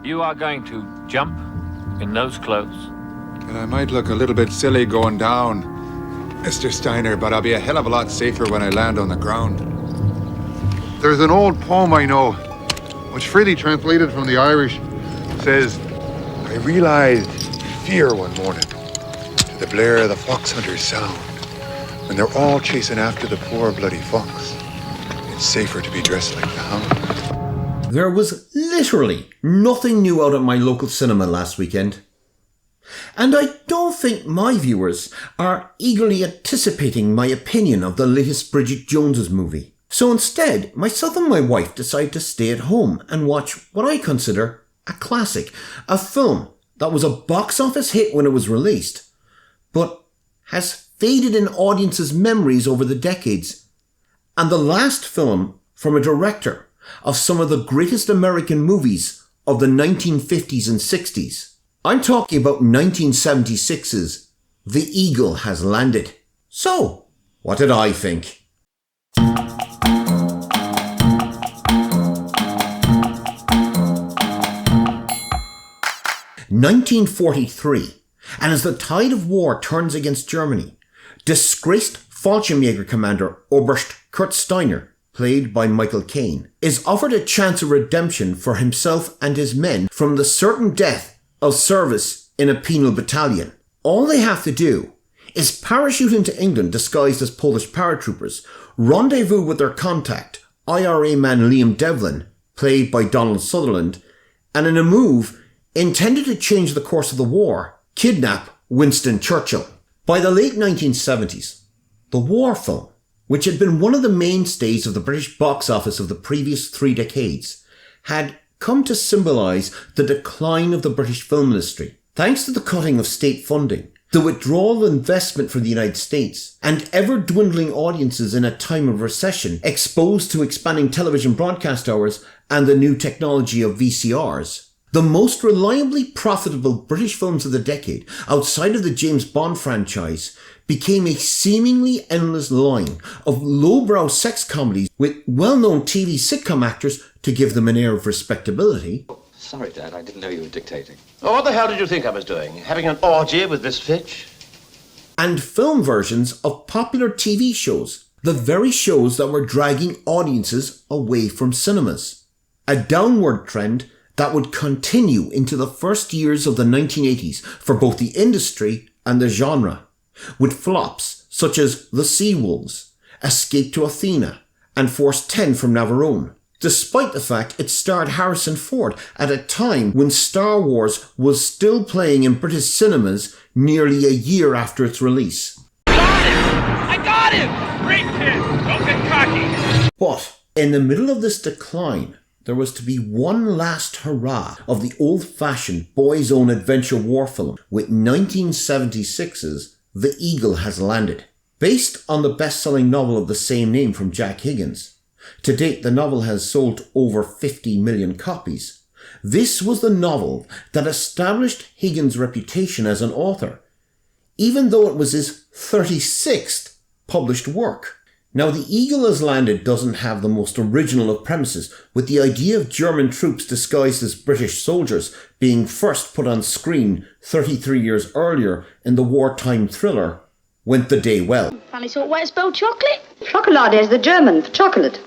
You are going to jump in those clothes? And I might look a little bit silly going down, Mr. Steiner, but I'll be a hell of a lot safer when I land on the ground. There's an old poem I know, which freely translated from the Irish, says, I realized fear one morning to the blare of the fox hunter's sound. When they're all chasing after the poor bloody fox, it's safer to be dressed like the hound. There was literally nothing new out at my local cinema last weekend. And I don't think my viewers are eagerly anticipating my opinion of the latest Bridget Jones's movie. So instead, myself and my wife decided to stay at home and watch what I consider a classic, a film that was a box office hit when it was released, but has faded in audiences' memories over the decades, and the last film from a director of some of the greatest American movies of the 1950s and 60s. I'm talking about 1976's The Eagle Has Landed. So, what did I think? 1943, and as the tide of war turns against Germany, disgraced Fallschirmjäger commander Oberst Kurt Steiner, played by Michael Caine, is offered a chance of redemption for himself and his men from the certain death of service in a penal battalion. All they have to do is parachute into England disguised as Polish paratroopers, rendezvous with their contact, IRA man Liam Devlin, played by Donald Sutherland, and in a move intended to change the course of the war, kidnap Winston Churchill. By the late 1970s, the war film, which had been one of the mainstays of the British box office of the previous 3 decades, had come to symbolise the decline of the British film industry, thanks to the cutting of state funding, the withdrawal of investment from the United States, and ever-dwindling audiences in a time of recession exposed to expanding television broadcast hours and the new technology of VCRs. The most reliably profitable British films of the decade, outside of the James Bond franchise, became a seemingly endless line of lowbrow sex comedies with well-known TV sitcom actors to give them an air of respectability. Oh, sorry, Dad, I didn't know you were dictating. Oh, what the hell did you think I was doing? Having an orgy with this Fitch? And film versions of popular TV shows, the very shows that were dragging audiences away from cinemas. A downward trend that would continue into the first years of the 1980s for both the industry and the genre, with flops such as The Seawolves, Escape to Athena, and Force 10 from Navarone, despite the fact it starred Harrison Ford at a time when Star Wars was still playing in British cinemas nearly a year after its release. Got him! I got him! Great kid! Don't get cocky! But in the middle of this decline, there was to be one last hurrah of the old-fashioned boys' own adventure war film with 1976's The Eagle Has Landed. Based on the best-selling novel of the same name from Jack Higgins. To date, the novel has sold over 50 million copies. This was the novel that established Higgins' reputation as an author, even though it was his 36th published work. Now, The Eagle Has Landed doesn't have the most original of premises, with the idea of German troops disguised as British soldiers being first put on screen 33 years earlier in the wartime thriller Went the Day Well. Funny sort of way to spell chocolate. Chocolate is the German for chocolate.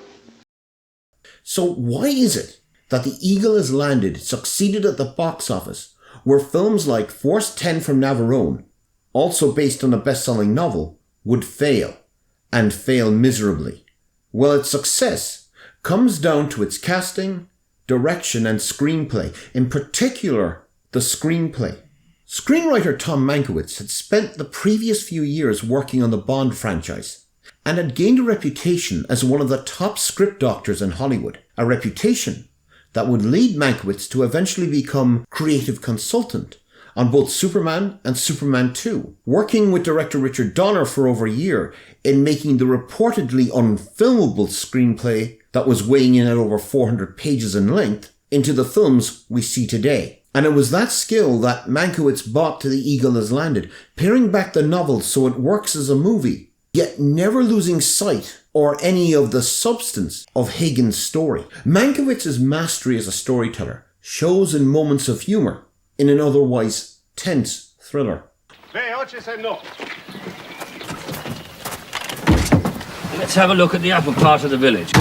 So why is it that The Eagle Has Landed succeeded at the box office, where films like Force 10 from Navarone, also based on a best-selling novel, would fail? And fail miserably? Well, its success comes down to its casting, direction and screenplay, in particular the screenplay. Screenwriter Tom Mankiewicz had spent the previous few years working on the Bond franchise and had gained a reputation as one of the top script doctors in Hollywood, a reputation that would lead Mankiewicz to eventually become creative consultant on both Superman and Superman 2, working with director Richard Donner for over a year in making the reportedly unfilmable screenplay that was weighing in at over 400 pages in length into the films we see today. And it was that skill that Mankiewicz brought to The Eagle Has Landed, paring back the novel so it works as a movie, yet never losing sight or any of the substance of Higgins' story. Mankiewicz's mastery as a storyteller shows in moments of humour in an otherwise tense thriller. Let's have a look at the upper part of the village.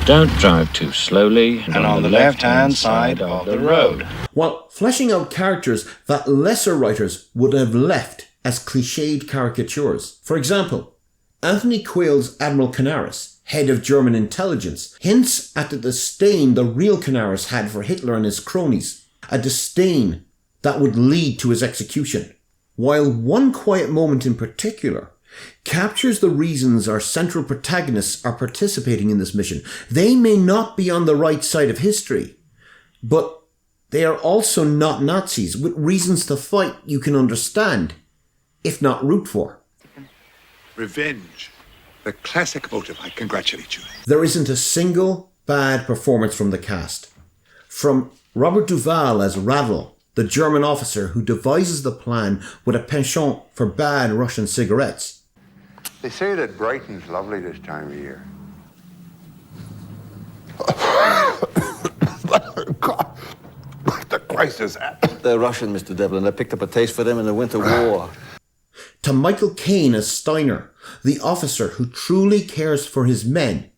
Don't drive too slowly. And on the left-hand side of the road. While fleshing out characters that lesser writers would have left as cliched caricatures. For example, Anthony Quayle's Admiral Canaris, head of German intelligence, hints at the disdain the real Canaris had for Hitler and his cronies, a disdain that would lead to his execution. While one quiet moment in particular captures the reasons our central protagonists are participating in this mission. They may not be on the right side of history, but they are also not Nazis with reasons to fight you can understand, if not root for. Revenge. The classic motive. I congratulate you. There isn't a single bad performance from the cast. From Robert Duvall as Radl, the German officer who devises the plan with a penchant for bad Russian cigarettes. They say that Brighton's lovely this time of year. God, what the Christ is that? They're Russian, Mr. Devlin. I picked up a taste for them in the Winter War. To Michael Caine as Steiner, the officer who truly cares for his men,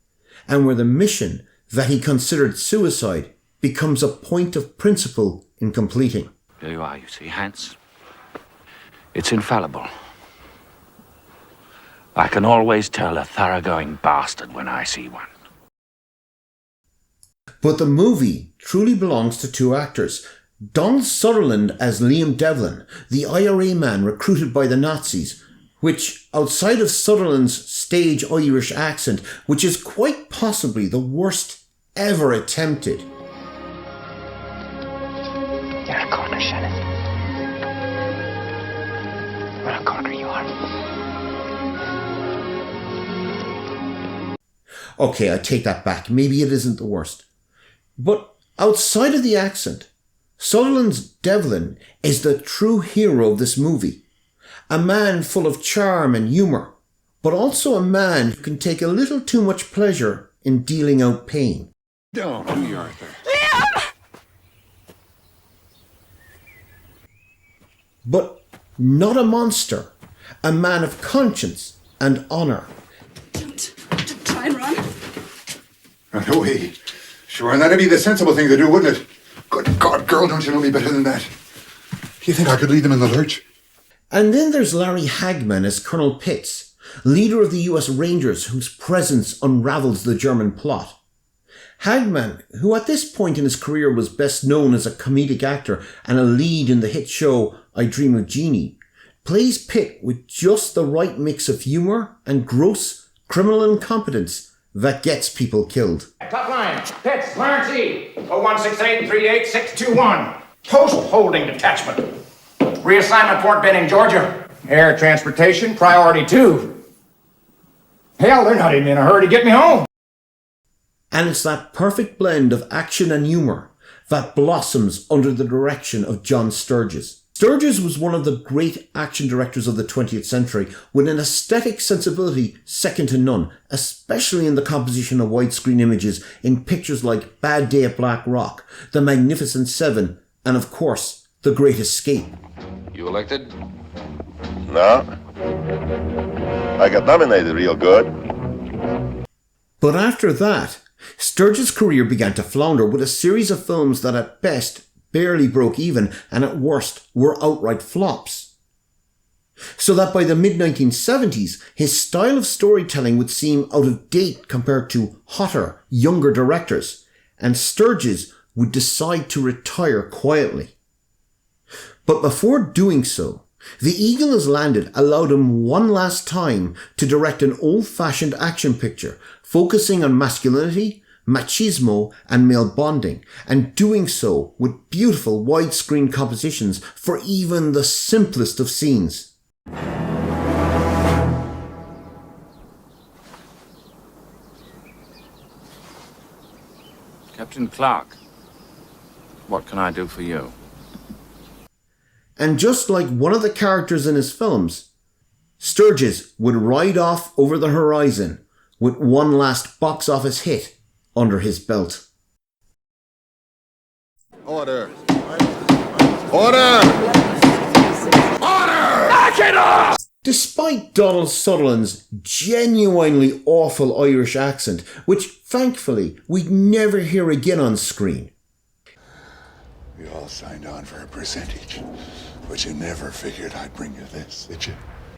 and where the mission that he considered suicide becomes a point of principle in completing. There you are, you see, Hans. It's infallible. I can always tell a thoroughgoing bastard when I see one. But the movie truly belongs to two actors. Donald Sutherland as Liam Devlin, the IRA man recruited by the Nazis, which, outside of Sutherland's stage Irish accent, which is quite possibly the worst ever attempted. You're a corner, Shannon. What a corner you are. Okay, I take that back. Maybe it isn't the worst. But outside of the accent, Sutherland's Devlin is the true hero of this movie. A man full of charm and humour, but also a man who can take a little too much pleasure in dealing out pain. Don't do you, Arthur. But not a monster. A man of conscience and honour. Don't try and run. Run away. Sure, and that'd be the sensible thing to do, wouldn't it? Good God, girl, don't you know me better than that? You think I could lead them in the lurch? And then there's Larry Hagman as Colonel Pitts, leader of the US Rangers whose presence unravels the German plot. Hagman, who at this point in his career was best known as a comedic actor and a lead in the hit show I Dream of Jeannie, plays Pitt with just the right mix of humour and gross criminal incompetence that gets people killed. Top line, Pitts, Clarence E. 0168-38621. Post holding detachment. Reassignment Fort Benning, Georgia. Air transportation, priority 2. Hell, they're not even in a hurry to get me home. And it's that perfect blend of action and humour that blossoms under the direction of John Sturges. Sturges was one of the great action directors of the 20th century with an aesthetic sensibility second to none, especially in the composition of widescreen images in pictures like Bad Day at Black Rock, The Magnificent Seven, and of course, The Great Escape. You elected? No. I got nominated real good. But after that, Sturges' career began to flounder with a series of films that at best barely broke even and at worst were outright flops. So that by the mid-1970s, his style of storytelling would seem out of date compared to hotter, younger directors, and Sturges would decide to retire quietly. But before doing so, The Eagle Has Landed allowed him one last time to direct an old-fashioned action picture focusing on masculinity, machismo and male bonding, and doing so with beautiful widescreen compositions for even the simplest of scenes. Captain Clark, what can I do for you? And just like one of the characters in his films, Sturges would ride off over the horizon with one last box office hit under his belt. Order! Order! Knock it off! Despite Donald Sutherland's genuinely awful Irish accent, which thankfully we'd never hear again on screen. We all signed on for a percentage, but you never figured I'd bring you this, did you?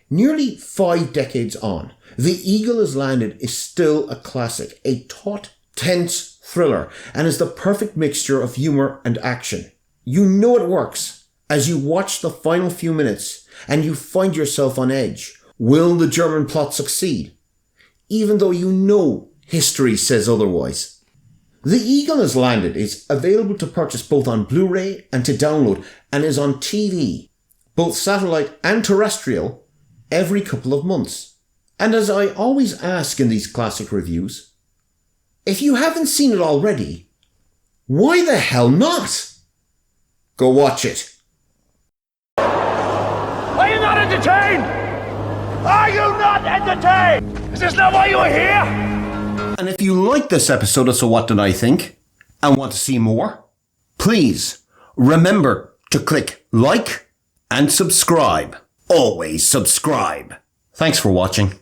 Nearly 5 decades on, The Eagle Has Landed is still a classic, a taut, tense thriller, and is the perfect mixture of humour and action. You know it works as you watch the final few minutes and you find yourself on edge. Will the German plot succeed? Even though you know history says otherwise. The Eagle Has Landed is available to purchase both on Blu-ray and to download, and is on TV, both satellite and terrestrial, every couple of months. And as I always ask in these classic reviews, if you haven't seen it already, why the hell not? Go watch it. Are you not entertained? Are you not entertained? Is this not why you are here? And if you like this episode of So What Did I Think and want to see more, please remember to click like and subscribe. Always subscribe. Thanks for watching.